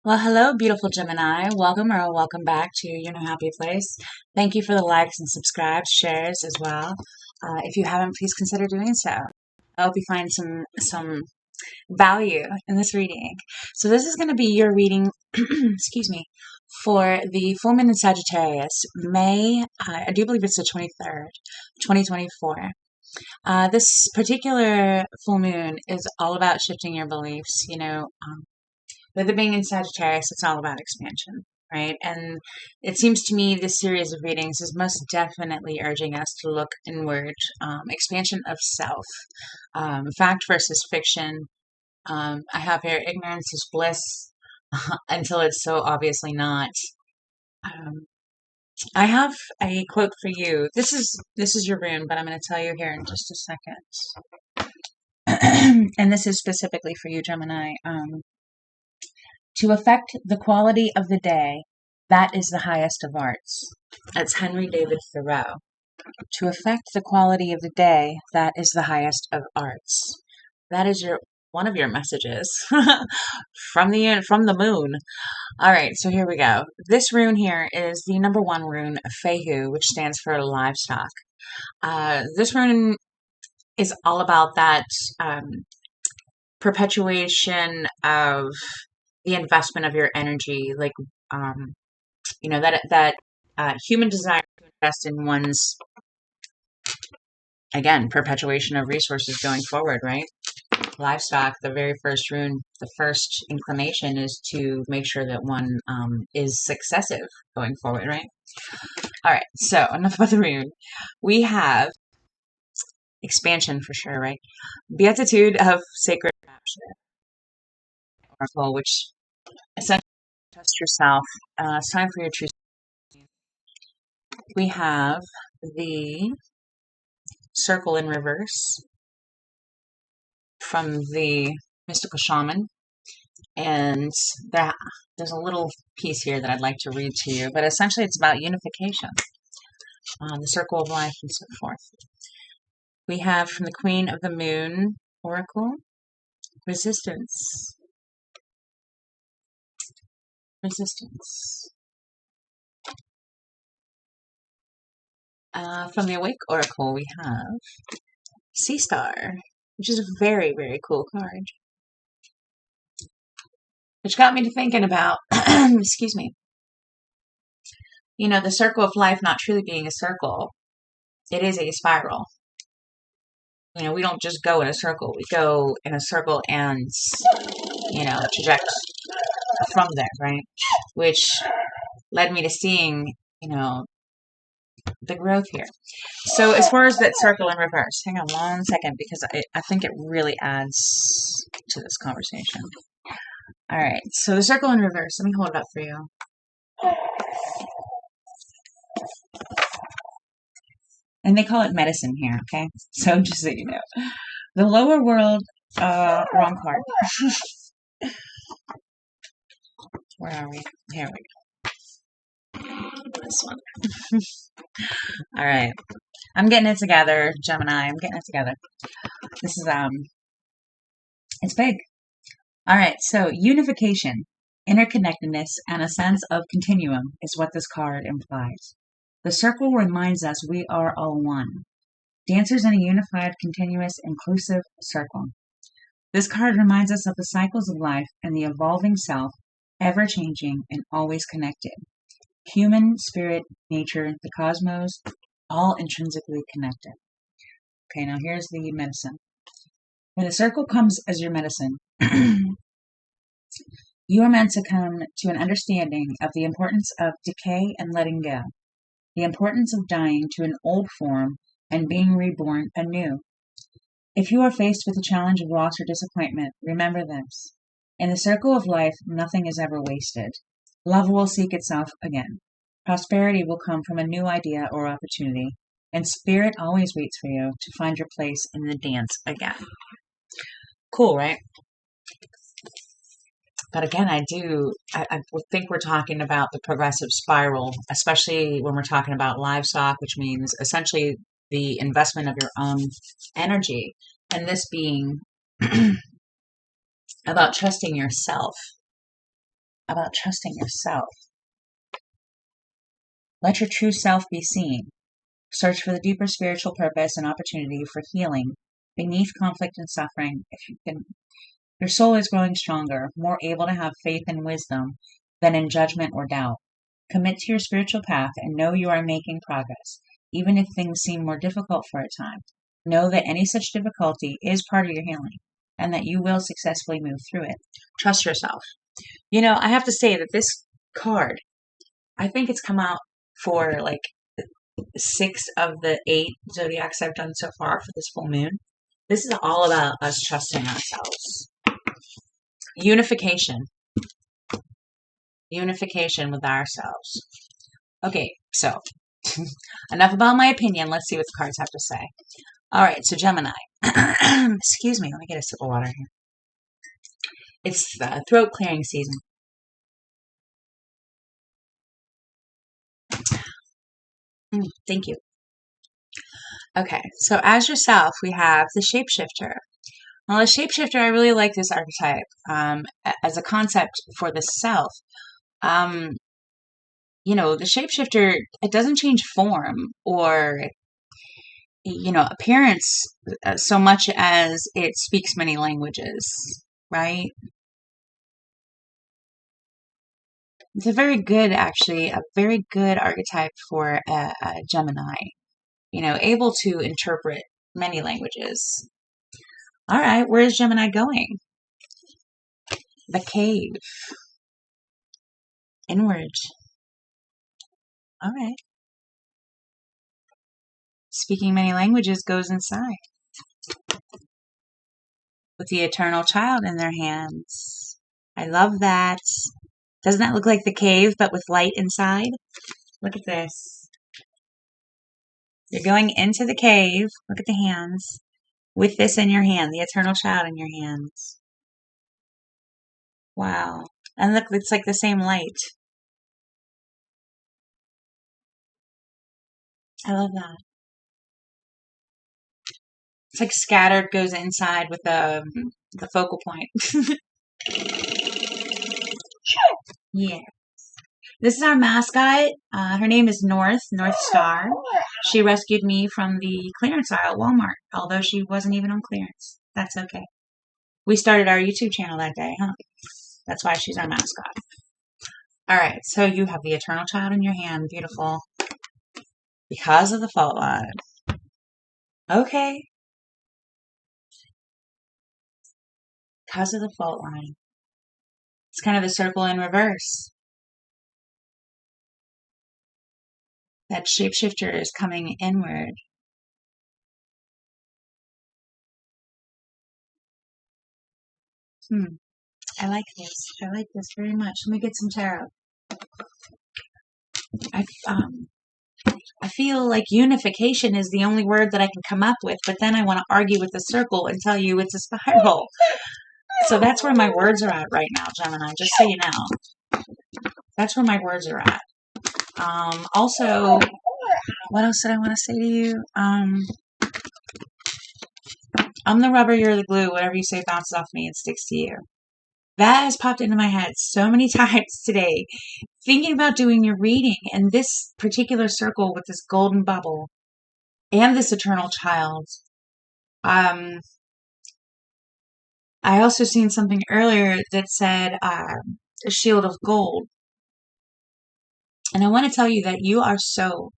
Well, hello, beautiful Gemini. Welcome back to your new happy place. Thank you for the likes and subscribes, shares as well. If you haven't, please consider doing so. I hope you find some value in this reading. So this is going to be your reading, excuse me, for the full moon in Sagittarius, May. I do believe it's the 23rd, 2024. This particular full moon is all about shifting your beliefs. With it being in Sagittarius, it's all about expansion, right? And it seems to me this series of readings is most definitely urging us to look inward, expansion of self, fact versus fiction. I have here ignorance is bliss until it's so obviously not. Um, I have a quote for you. This is your rune, but I'm going to tell you here in just a second. And this is specifically for you, Gemini. To affect the quality of the day, that is the highest of arts. That's Henry David Thoreau. To affect the quality of the day, that is the highest of arts. That is one of your messages from the moon. All right, so here we go. This rune here is the number one rune, Fehu, which stands for livestock. This rune is all about that perpetuation of the investment of your energy, like that human desire to invest in one's, again, perpetuation of resources going forward, right? Livestock, the very first rune, the first inclination is to make sure that one is successive going forward, right? All right, so enough about the rune. We have expansion for sure, right? Beatitude of Sacred Rapture, oracle, which essentially test yourself. It's time for your true. We have the circle in reverse from the mystical shaman, and there's a little piece here that I'd like to read to you, but essentially it's about unification, the circle of life, and so forth. We have from the Queen of the Moon oracle, resistance. From the Awake oracle, we have Sea Star, which is a very, very cool card. Which got me to thinking about, excuse me, the circle of life not truly being a circle. It is a spiral. We don't just go in a circle. We go in a circle and, traject from there, right? Which led me to seeing, the growth here. So as far as that circle in reverse, hang on one second because I think it really adds to this conversation. All right, so the circle in reverse, let me hold it up for you. And they call it medicine here, okay? So just so you know. The lower world, wrong card. Where are we? Here we go. This one. All right. I'm getting it together, Gemini. I'm getting it together. This is, it's big. All right, so unification, interconnectedness, and a sense of continuum is what this card implies. The circle reminds us we are all one. Dancers in a unified, continuous, inclusive circle. This card reminds us of the cycles of life and the evolving self, ever-changing and always connected. Human, spirit, nature, the cosmos, all intrinsically connected. Okay, now here's the medicine. When the circle comes as your medicine, you are meant to come to an understanding of the importance of decay and letting go, the importance of dying to an old form and being reborn anew. If you are faced with the challenge of loss or disappointment, remember this. In the circle of life, nothing is ever wasted. Love will seek itself again. Prosperity will come from a new idea or opportunity, and spirit always waits for you to find your place in the dance again. Cool, right? But again, I think we're talking about the progressive spiral, especially when we're talking about livestock, which means essentially the investment of your own energy. And this being about trusting yourself. about trusting yourself. Let your true self be seen. Search for the deeper spiritual purpose and opportunity for healing beneath conflict and suffering. If you can, your soul is growing stronger, more able to have faith and wisdom than in judgment or doubt. Commit to your spiritual path and know you are making progress, even if things seem more difficult for a time. Know that any such difficulty is part of your healing and that you will successfully move through it. Trust yourself. I have to say that this card, I think it's come out for like 6 of the 8 zodiacs I've done so far for this full moon. This is all about us trusting ourselves. Unification. Unification with ourselves. Okay, so enough about my opinion. Let's see what the cards have to say. All right, so Gemini. Excuse me, let me get a sip of water here. It's throat clearing season. Thank you. Okay, so as yourself, we have the shapeshifter. Well, the shapeshifter, I really like this archetype as a concept for the self. The shapeshifter, it doesn't change form or, appearance so much as it speaks many languages, right? It's a very good archetype for a Gemini, able to interpret many languages. All right, where is Gemini going? The cave. Inward. All right. Speaking many languages goes inside. With the eternal child in their hands. I love that. Doesn't that look like the cave, but with light inside? Look at this. You're going into the cave. Look at the hands. With this in your hand, the eternal child in your hands. Wow. And look, it's like the same light. I love that. It's like scattered goes inside with the focal point. Yeah. This is our mascot. Her name is North Star. She rescued me from the clearance aisle at Walmart, although she wasn't even on clearance. That's okay. We started our YouTube channel that day, huh? That's why she's our mascot. All right, so you have the eternal child in your hand. Beautiful. Because of the fault line. Okay. Because of the fault line. It's kind of a circle in reverse. That shapeshifter is coming inward. I like this. I like this very much. Let me get some tarot. I feel like unification is the only word that I can come up with, but then I want to argue with the circle and tell you it's a spiral. So that's where my words are at right now, Gemini, just so you know. That's where my words are at. Also, what else did I want to say to you? I'm the rubber, you're the glue. Whatever you say bounces off me and sticks to you. That has popped into my head so many times today, thinking about doing your reading and this particular circle with this golden bubble and this eternal child. I also seen something earlier that said a shield of gold. And I want to tell you that you are so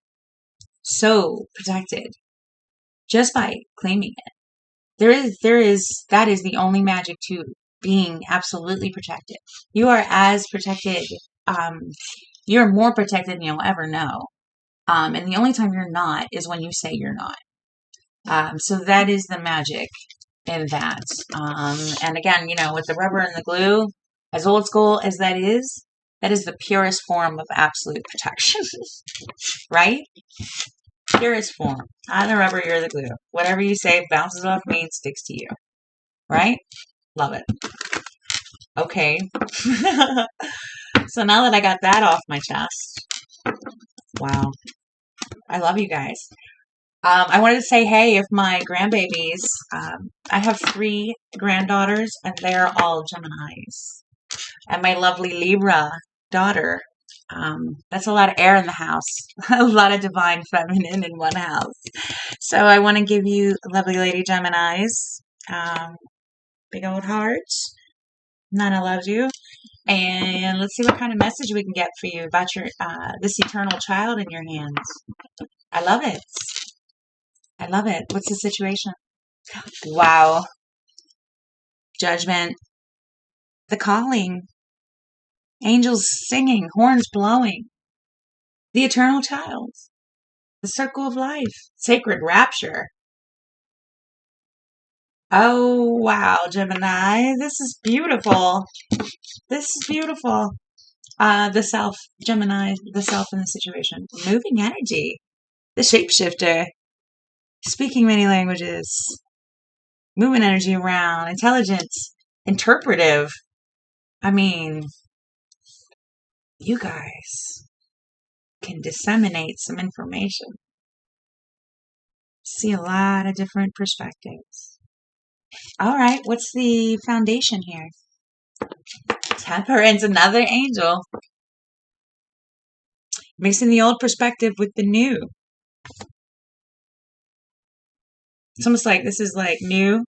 protected just by claiming it. That is the only magic to being absolutely protected. You are as protected, you're more protected than you'll ever know. And the only time you're not is when you say you're not. So that is the magic in that. And again, with the rubber and the glue, as old school as that is the purest form of absolute protection. Right? Purest form. I'm the rubber, you're the glue. Whatever you say bounces off me and sticks to you. Right? Love it. Okay. So now that I got that off my chest, wow. I love you guys. I wanted to say, hey, if my grandbabies, I have 3 granddaughters and they're all Geminis. and my lovely Libra daughter. That's a lot of air in the house, a lot of divine feminine in one house. So I want to give you, lovely lady Geminis, big old hearts. Nana loves you. And let's see what kind of message we can get for you about your this eternal child in your hands. I love it. I love it. What's the situation? Wow. Judgment. The calling. Angels singing. Horns blowing. The eternal child. The circle of life. Sacred rapture. Oh, wow, Gemini. This is beautiful. This is beautiful. The self, Gemini, the self in the situation. Moving energy. The shapeshifter. Speaking many languages. Moving energy around. Intelligence. Interpretive. I mean, you guys can disseminate some information. See a lot of different perspectives. All right, what's the foundation here? Temperance, another angel. Mixing the old perspective with the new. It's almost like this is like new,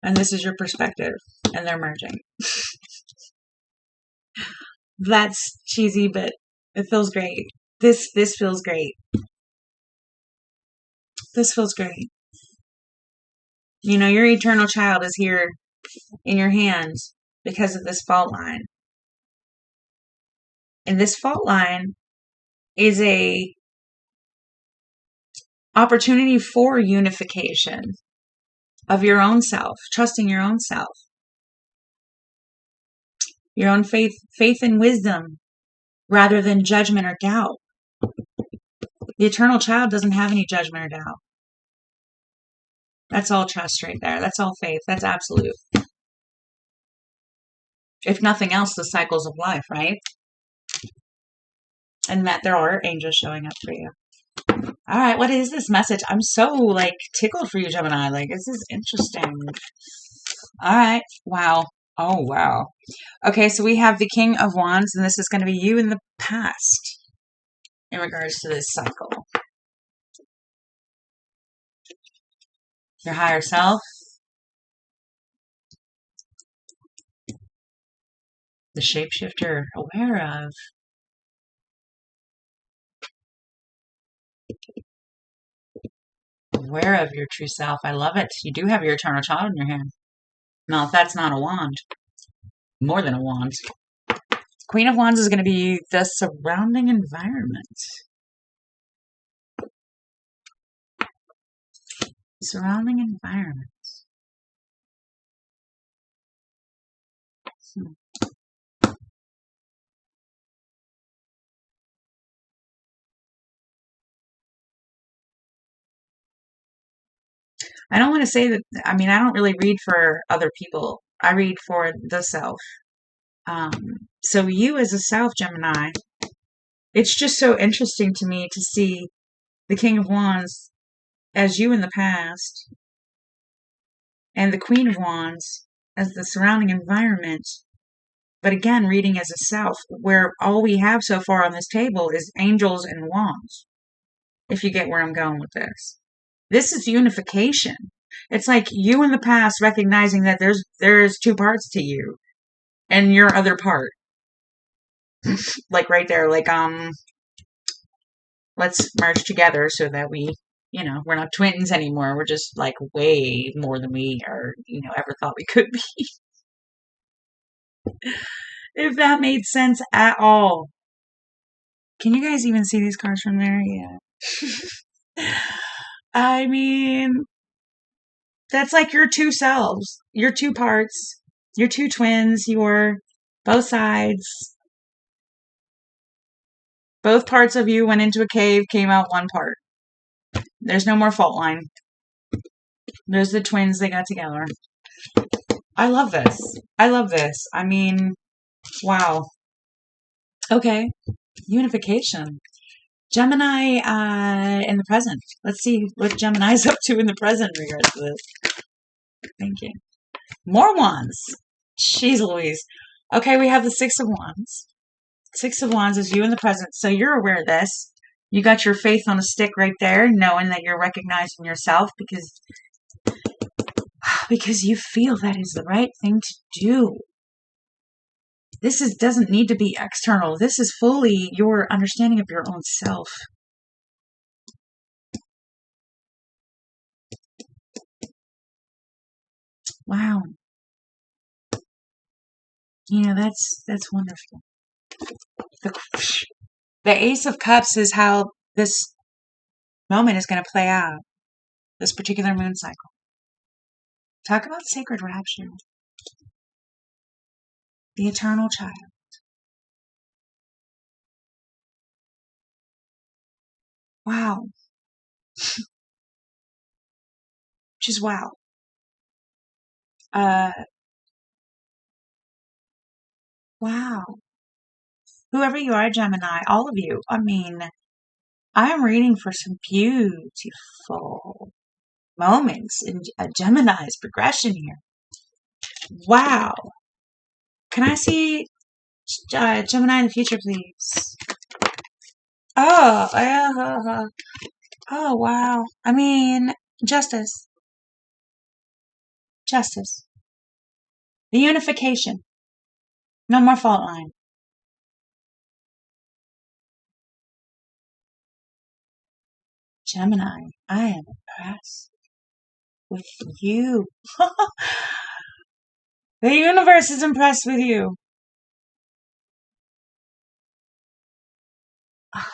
and this is your perspective, and they're merging. That's cheesy, but it feels great. This feels great. This feels great. You know, your eternal child is here in your hands because of this fault line. And this fault line is a opportunity for unification of your own self, trusting your own self, your own faith and wisdom, rather than judgment or doubt. The eternal child doesn't have any judgment or doubt. That's all trust right there. That's all faith. That's absolute. If nothing else, the cycles of life, right? And that there are angels showing up for you. All right, what is this message? I'm so, like, tickled for you, Gemini. Like, this is interesting. All right. Wow. Oh, wow. Okay, so we have the King of Wands, and this is going to be you in the past in regards to this cycle. Your higher self. The shapeshifter, aware of. Aware of your true self. I love it. You do have your eternal child in your hand. Now, if that's not a wand, more than a wand. Queen of Wands is going to be the surrounding environment. Surrounding environment. I don't want to say that, I mean, I don't really read for other people. I read for the self. So you as a self, Gemini, it's just so interesting to me to see the King of Wands as you in the past and the Queen of Wands as the surrounding environment. But again, reading as a self, where all we have so far on this table is angels and wands. If you get where I'm going with this. This is unification. It's like you in the past recognizing that there's two parts to you and your other part. Like right there, like, let's merge together so that we, we're not twins anymore. We're just like way more than we are, ever thought we could be. If that made sense at all. Can you guys even see these cards from there? Yeah. I mean, that's like your two selves, your two parts, your two twins, your both sides. Both parts of you went into a cave, came out one part. There's no more fault line. There's the twins, they got together. I love this. I love this. I mean, wow. Okay. Unification. Gemini in the present. Let's see what Gemini's up to in the present in regards to this. Thank you. More wands. Jeez Louise. Okay, we have the Six of Wands. Six of Wands is you in the present, so you're aware of this. You got your faith on a stick right there, knowing that you're recognizing yourself because you feel that is the right thing to do. Doesn't need to be external. This is fully your understanding of your own self. Wow. That's wonderful. The Ace of Cups is how this moment is going to play out, this particular moon cycle. Talk about sacred rapture. The eternal child. Wow. Just wow. Wow. Whoever you are, Gemini, all of you, I mean, I am reading for some beautiful moments in a Gemini's progression here. Wow. Can I see Gemini in the future, please? Oh, oh, wow. I mean, justice. Justice. The unification. No more fault line. Gemini, I am impressed with you. The universe is impressed with you.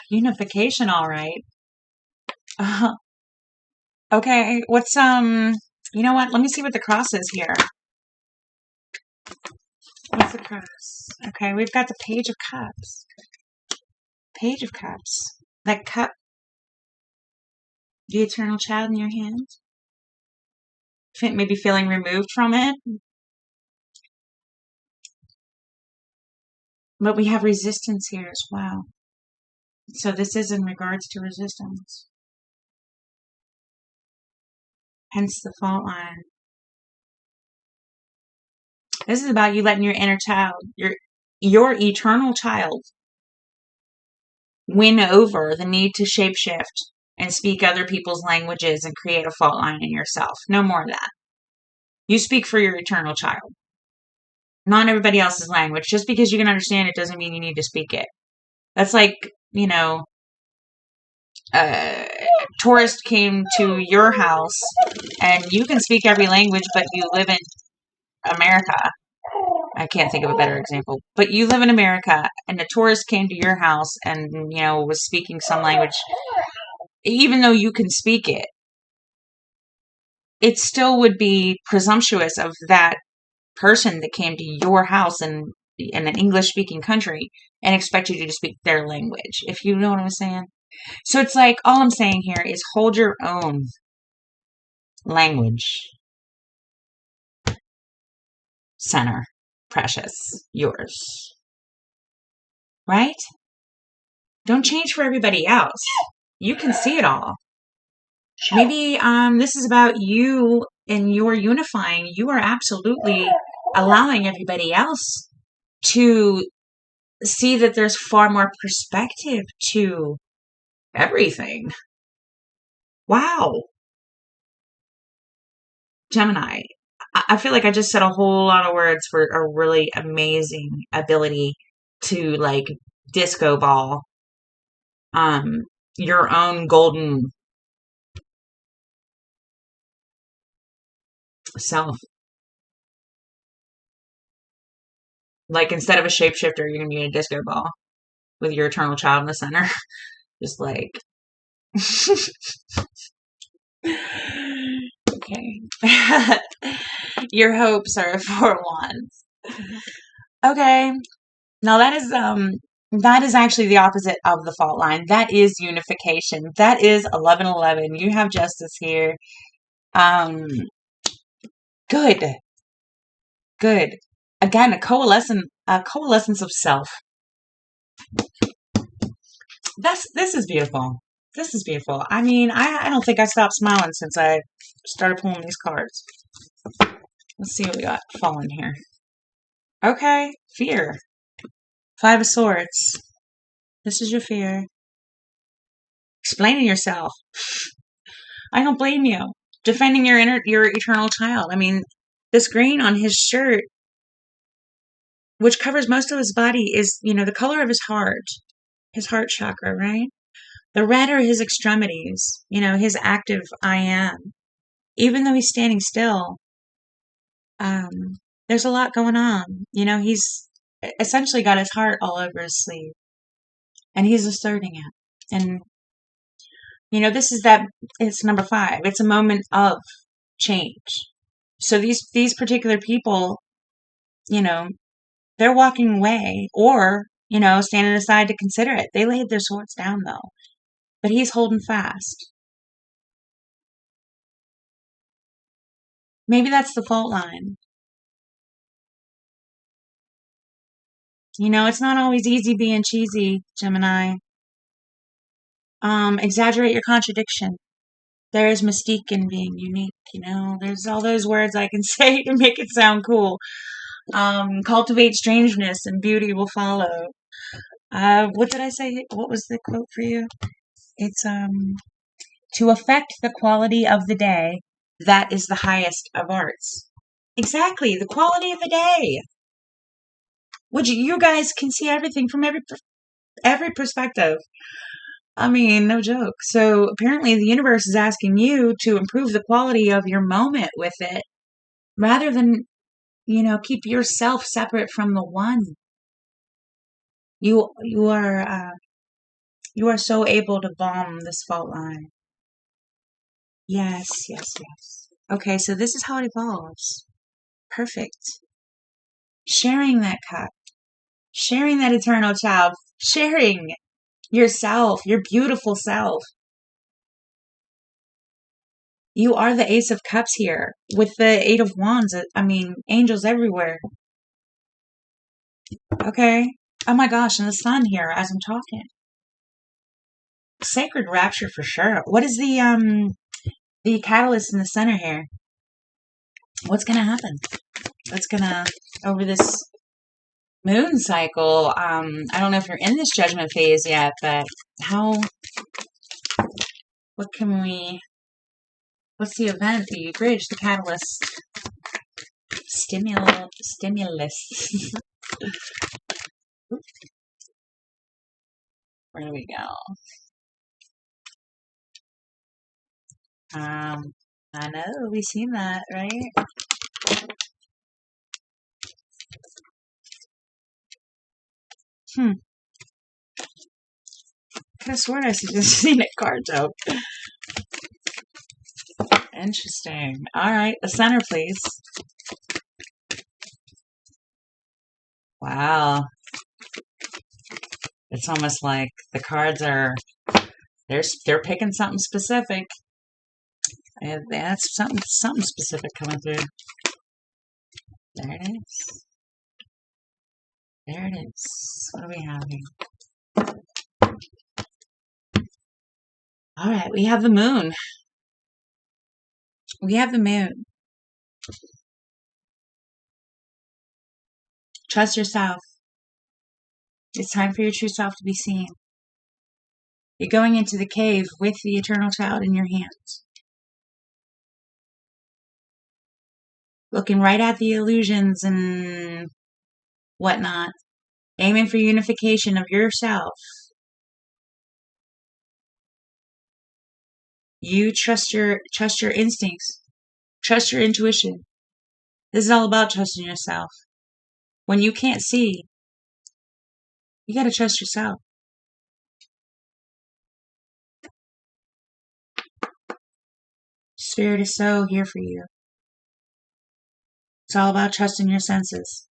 Unification, all right. Okay, what's you know what? Let me see what the cross is here. What's the cross? Okay, we've got the Page of Cups. Page of Cups. That cup, the eternal child in your hand. Maybe feeling removed from it. But we have resistance here as well. So this is in regards to resistance. Hence the fault line. This is about you letting your inner child, your eternal child, win over the need to shapeshift and speak other people's languages and create a fault line in yourself. No more of that. You speak for your eternal child, not everybody else's language. Just because you can understand it doesn't mean you need to speak it. That's like, a tourist came to your house and you can speak every language, but you live in America. I can't think of a better example, but you live in America and a tourist came to your house and, was speaking some language. Even though you can speak it, it still would be presumptuous of that person that came to your house in an English speaking country and expect you to speak their language, if you know what I'm saying. So it's like, all I'm saying here is hold your own language. Center. Precious. Yours. Right? Don't change for everybody else. You can see it all. Maybe this is about you and your unifying. You are absolutely allowing everybody else to see that there's far more perspective to everything. Wow. Gemini, I feel like I just said a whole lot of words for a really amazing ability to like disco ball your own golden self. Like instead of a shapeshifter, you're gonna be a disco ball with your eternal child in the center. Just like okay. Your hopes are 4 wands. Okay. Now that is actually the opposite of the fault line. That is unification. That is 1111. You have justice here. Good. Good. Again, a coalescence of self. This is beautiful. This is beautiful. I mean, I don't think I stopped smiling since I started pulling these cards. Let's see what we got falling here. Okay, fear. Five of Swords. This is your fear. Explaining yourself. I don't blame you. Defending your eternal child. I mean, this green on his shirt, which covers most of his body, is, the color of his heart chakra, right? The red are his extremities, his active I am. Even though he's standing still, um, there's a lot going on. He's essentially got his heart all over his sleeve, and he's asserting it. And, this is it's number 5. It's a moment of change. So these particular people, you know, they're walking away or, standing aside to consider it. They laid their swords down though, but he's holding fast. Maybe that's the fault line. It's not always easy being cheesy, Gemini. Exaggerate your contradiction. There is mystique in being unique, There's all those words I can say to make it sound cool. Cultivate strangeness and beauty will follow. What did I say? What was the quote for you? It's, to affect the quality of the day, that is the highest of arts. Exactly, the quality of the day. Which you guys can see everything from every perspective. I mean, no joke. So apparently the universe is asking you to improve the quality of your moment with it rather than, keep yourself separate from the one. You are so able to bomb this fault line. Yes, yes, yes. Okay, so this is how it evolves. Perfect. Sharing that cup, sharing that eternal child, sharing yourself, your beautiful self. You are the Ace of Cups here with the Eight of Wands. I mean, angels everywhere. Okay. Oh my gosh, and the sun here as I'm talking. Sacred rapture for sure. What is the catalyst in the center here? What's gonna happen? What's gonna over this moon cycle? I don't know if you're in this judgment phase yet, but what can what's the event, the bridge, the catalyst, stimulus? Where do we go? I know, we've seen that, right? I could have sworn I just seen a card joke. Interesting. All right, the center, please. Wow. It's almost like the cards are they're picking something specific. And that's something specific coming through. There it is. There it is. What are we having? All right, we have the moon. We have the moon. Trust yourself. It's time for your true self to be seen. You're going into the cave with the eternal child in your hands. Looking right at the illusions and whatnot. Aiming for unification of yourself. You trust your instincts. Trust your intuition. This is all about trusting yourself. When you can't see, you got to trust yourself. Spirit is so here for you. It's all about trusting your senses.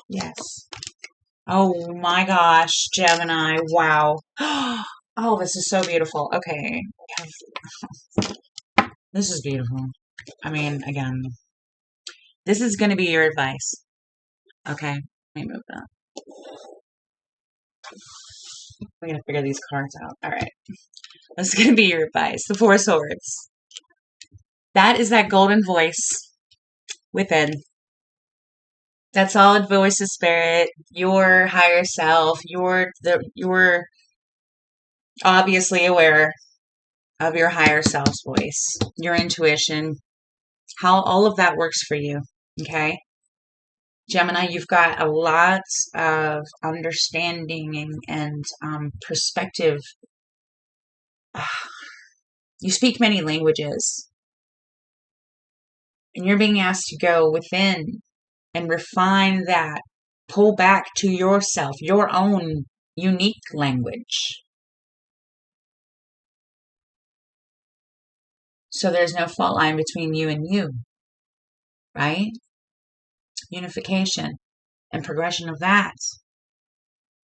Yes. Oh my gosh, Gemini. Wow. Oh, this is so beautiful. Okay. This is beautiful. I mean, again, this is going to be your advice. Okay. Let me move that. We're going to figure these cards out. All right. This is going to be your advice. The Four of Swords. That is that golden voice within. That solid voice of spirit, your higher self, you're obviously aware of your higher self's voice, your intuition, how all of that works for you. Okay. Gemini, you've got a lot of understanding and perspective. You speak many languages, and you're being asked to go within and refine that, pull back to yourself, your own unique language. So there's no fault line between you and you, right? Unification and progression of that.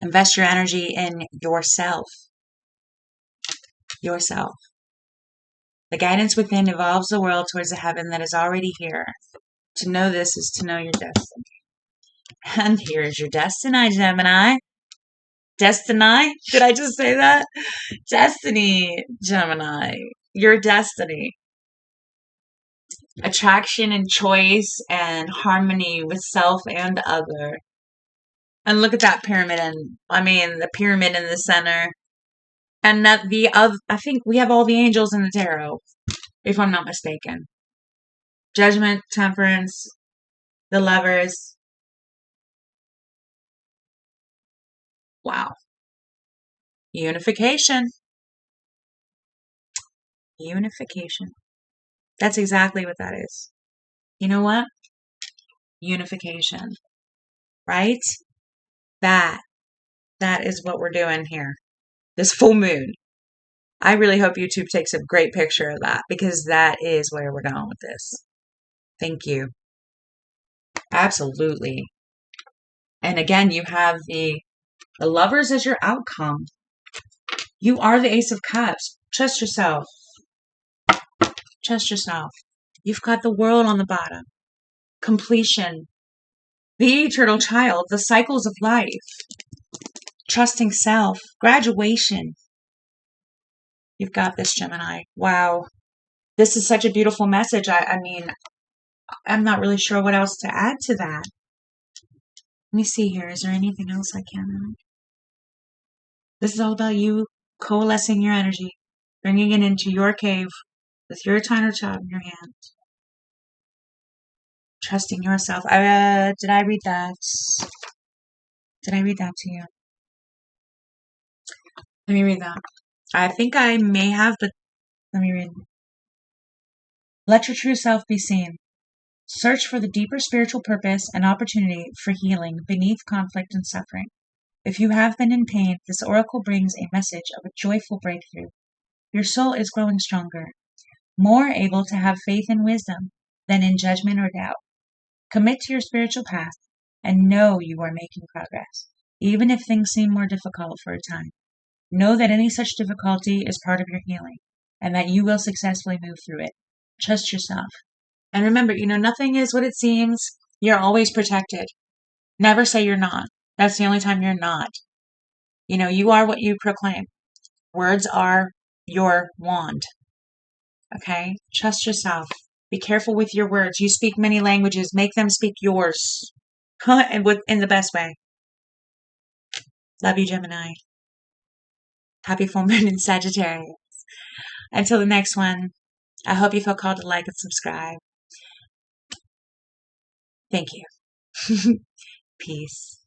Invest your energy in yourself. Yourself. The guidance within evolves the world towards a heaven that is already here. To know this is to know your destiny. And here's your destiny, Gemini. Destiny? Did I just say that? Destiny, Gemini. Your destiny. Attraction and choice and harmony with self and other. And look at that pyramid, and the pyramid in the center. And that I think we have all the angels in the tarot, if I'm not mistaken. Judgment, Temperance, the Lovers. Wow. Unification. Unification. That's exactly what that is. You know what? Unification. Right? That is what we're doing here. This full moon. I really hope YouTube takes a great picture of that, because that is where we're going with this. Thank you. Absolutely. And again, you have the Lovers as your outcome. You are the Ace of Cups. Trust yourself. Trust yourself. You've got the World on the bottom. Completion. The Eternal Child. The cycles of life. Trusting self. Graduation. You've got this, Gemini. Wow. This is such a beautiful message. I'm not really sure what else to add to that. Let me see here. Is there anything else I can add? This is all about you coalescing your energy, bringing it into your cave with your Eternal Child in your hand. Trusting yourself. Did I read that? Did I read that to you? Let me read that. I think I may have, but let me read. Let your true self be seen. Search for the deeper spiritual purpose and opportunity for healing beneath conflict and suffering. If you have been in pain, this oracle brings a message of a joyful breakthrough. Your soul is growing stronger, more able to have faith and wisdom than in judgment or doubt. Commit to your spiritual path and know you are making progress, even if things seem more difficult for a time. Know that any such difficulty is part of your healing and that you will successfully move through it. Trust yourself. And remember, nothing is what it seems. You're always protected. Never say you're not. That's the only time you're not. You are what you proclaim. Words are your wand. Okay? Trust yourself. Be careful with your words. You speak many languages. Make them speak yours. And in the best way. Love you, Gemini. Happy full moon in Sagittarius. Until the next one, I hope you feel called to like and subscribe. Thank you. Peace.